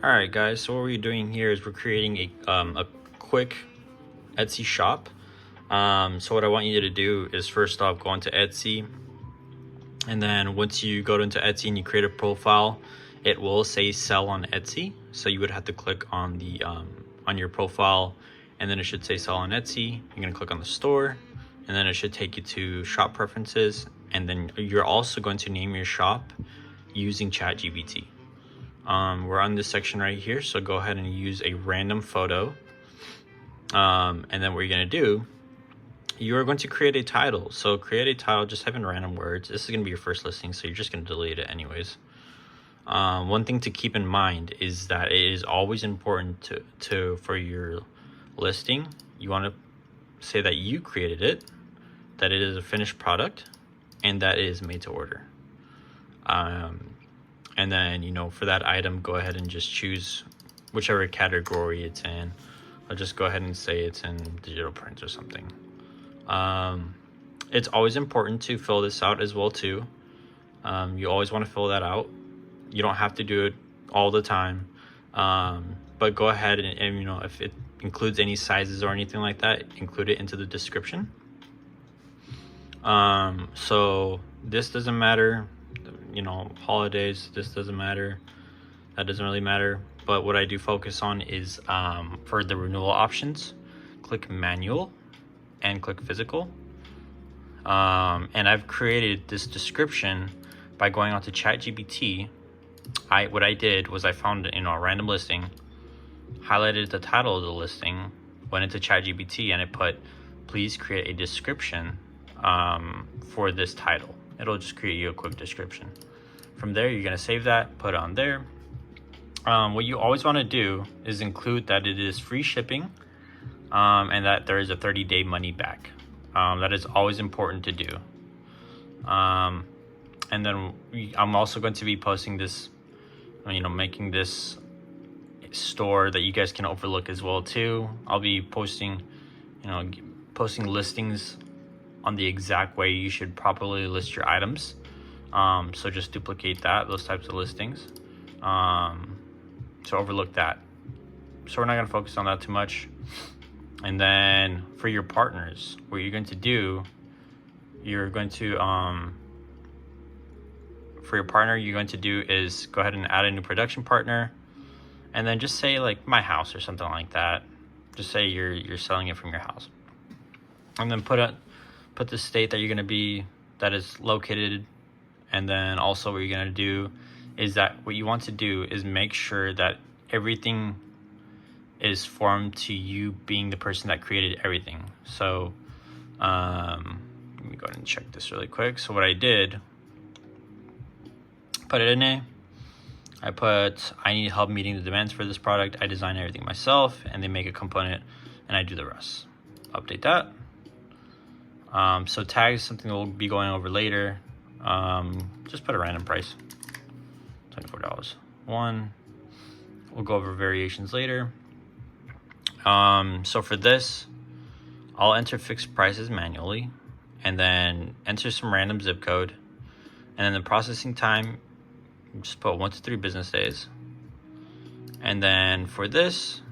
All right, guys. So what we're doing here is we're creating a quick Etsy shop. So what I want you to do is first off go into Etsy, and then once you go into Etsy and you create a profile, it will say sell on Etsy. So you would have to click on the on your profile, and then it should say sell on Etsy. You're gonna click on the store, and then it should take you to shop preferences, and then you're also going to name your shop using ChatGPT. We're on this section right here, so go ahead and use a random photo. And then what you're going to do, you are going to create a title. So create a title, just type in random words. This is going to be your first listing, so you're just going to delete it anyways. One thing to keep in mind is that it is always important to for your listing, you want to say that you created it, that it is a finished product, and that it is made to order. And then, for that item, go ahead and just choose whichever category it's in. I'll just go ahead and say it's in digital print or something. It's always important to fill this out as well too. You always want to fill that out. You don't have to do it all the time, but go ahead and if it includes any sizes or anything like that, include it into the description. So this doesn't matter. Holidays, this doesn't matter. That doesn't really matter. But what I do focus on is for the renewal options, click manual and click physical. And I've created this description by going onto ChatGPT. What I did was I found a random listing, highlighted the title of the listing, went into ChatGPT, and I put, please create a description for this title. It'll just create you a quick description. From there, you're gonna save that, put it on there. What you always wanna do is include that it is free shipping and that there is a 30-day money back. That is always important to do. And then I'm also going to be posting this, making this store that you guys can overlook as well too. I'll be posting, posting listings on the exact way you should properly list your items. So just duplicate those types of listings. So overlook that. So we're not gonna focus on that too much. And then for your partners, what you're going to do, for your partner, you're going to do is go ahead and add a new production partner, and then just say like my house or something like that. Just say you're selling it from your house, and then put the state that you're going to be, that is located. And then also what you're going to do is that what you want to do is make sure that everything is formed to you being the person that created everything. So let me go ahead and check this really quick. So what I did, put it in there. I need help meeting the demands for this product. I design everything myself, and they make a component and I do the rest. Update that. So tag is something we'll be going over later. Just put a random price, $24. We'll go over variations later. So for this, I'll enter fixed prices manually, and then enter some random zip code, and then the processing time, just put 1 to 3 business days. And then for this,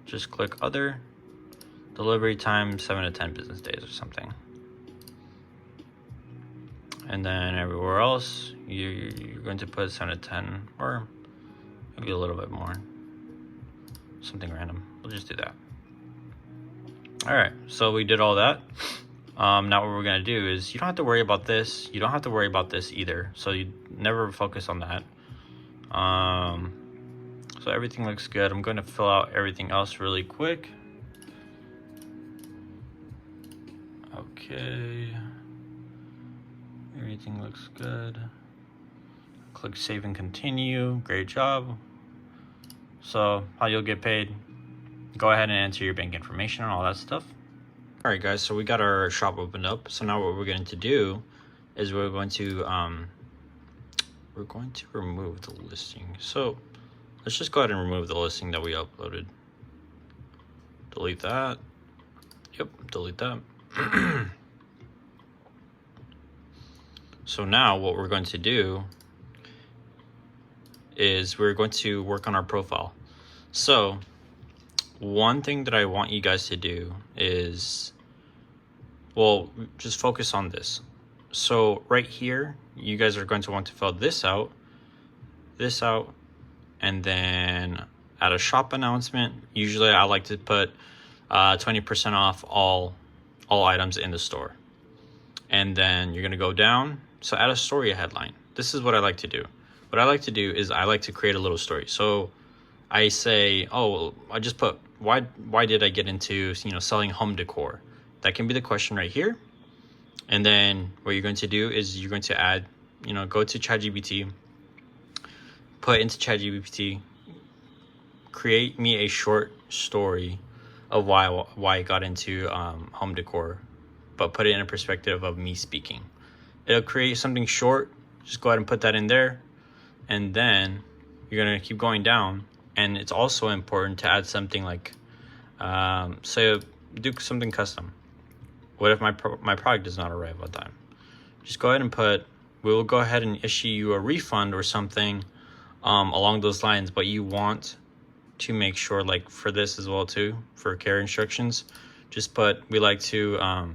just click other, delivery time 7 to 10 business days or something. And then everywhere else, you're going to put 7 to 10, or maybe a little bit more, something random. We'll just do that. All right, so we did all that. Now what we're gonna do is, you don't have to worry about this. You don't have to worry about this either. So you never focus on that. So everything looks good. I'm going to fill out everything else really quick. Okay. Everything looks good. Click save and continue. Great job. So how you'll get paid, go ahead and enter your bank information and all that stuff. All right, guys, so we got our shop opened up. So now what we're going to do is we're going to remove the listing. So let's just go ahead and remove the listing that we uploaded. Delete that. Yep, delete that. So now what we're going to do is we're going to work on our profile. So one thing that I want you guys to do is, well, just focus on this. So right here, you guys are going to want to fill this out, and then at a shop announcement, usually I like to put 20% off all items in the store. And then you're gonna go down. So add a story headline. This is what I like to do. What I like to do is I like to create a little story. So I say, oh, I just put, why did I get into, selling home decor? That can be the question right here. And then what you're going to do is you're going to add, go to ChatGPT, put into ChatGPT, create me a short story of why I got into home decor, but put it in a perspective of me speaking. It'll create something short. Just go ahead and put that in there. And then you're going to keep going down. And it's also important to add something like, say, do something custom. What if my product does not arrive on time? Just go ahead and put, we will go ahead and issue you a refund or something along those lines. But you want to make sure, like for this as well too, for care instructions, just put, we like to,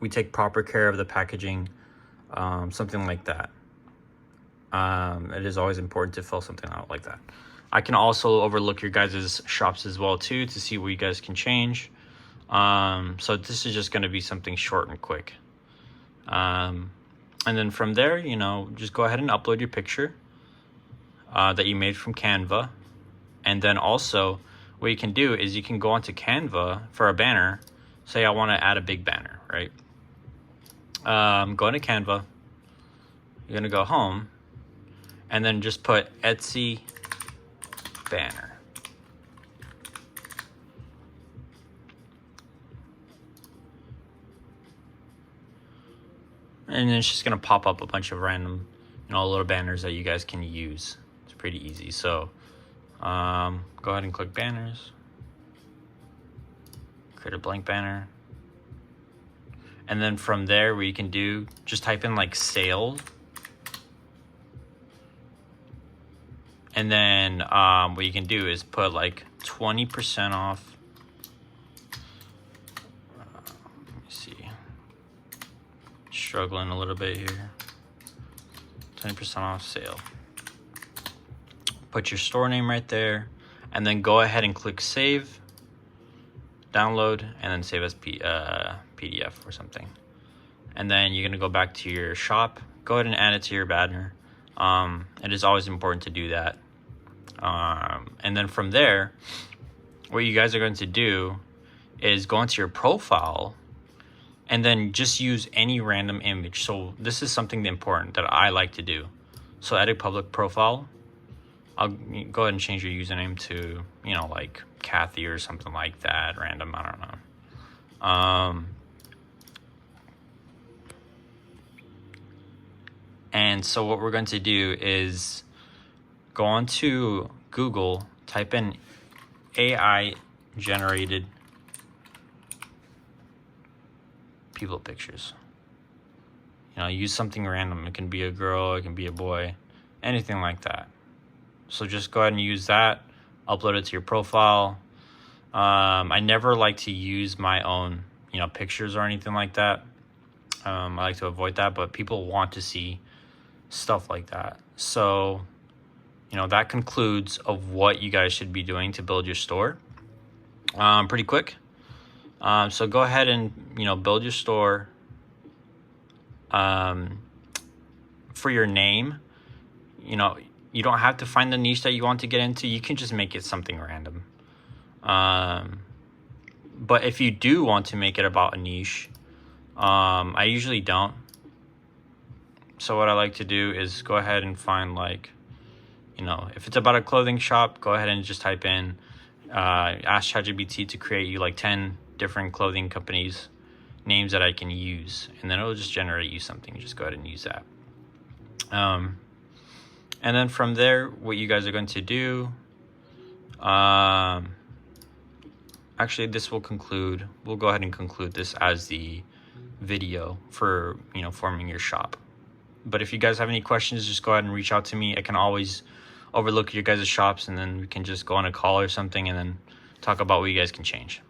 we take proper care of the packaging, something like that. It is always important to fill something out like that. I can also overlook your guys' shops as well too to see what you guys can change. So this is just going to be something short and quick. And then from there, just go ahead and upload your picture that you made from Canva. And then also what you can do is you can go onto Canva for a banner. Say I want to add a big banner, right? Go into Canva. You're going to go home. And then just put Etsy banner. And then it's just going to pop up a bunch of random, little banners that you guys can use. It's pretty easy. So go ahead and click banners. Create a blank banner. And then from there, what you can do, just type in like sale. And then what you can do is put like 20% off. Let me see. Struggling a little bit here. 20% off sale. Put your store name right there. And then go ahead and click save. Download. And then save as PDF or something. And then you're going to go back to your shop. Go ahead and add it to your banner. It is always important to do that. And then from there, what you guys are going to do is go into your profile and then just use any random image. So this is something important that I like to do. So edit public profile. I'll go ahead and change your username to, like Kathy or something like that. Random, I don't know. And so what we're going to do is go on to Google, type in AI generated people pictures. Use something random. It can be a girl, it can be a boy, anything like that. So just go ahead and use that, upload it to your profile. I never like to use my own, pictures or anything like that. I like to avoid that, but people want to see stuff like that. So, that concludes of what you guys should be doing to build your store. Pretty quick. So go ahead and, build your store. For your name, you don't have to find the niche that you want to get into. You can just make it something random. But if you do want to make it about a niche, I usually don't. So what I like to do is go ahead and find if it's about a clothing shop, go ahead and just type in, ask ChatGPT to create you like 10 different clothing companies names that I can use. And then it'll just generate you something. Just go ahead and use that. And then from there, what you guys are going to do, actually this will conclude, we'll go ahead and conclude this as the video for, forming your shop. But if you guys have any questions, just go ahead and reach out to me. I can always overlook your guys' shops, and then we can just go on a call or something and then talk about what you guys can change.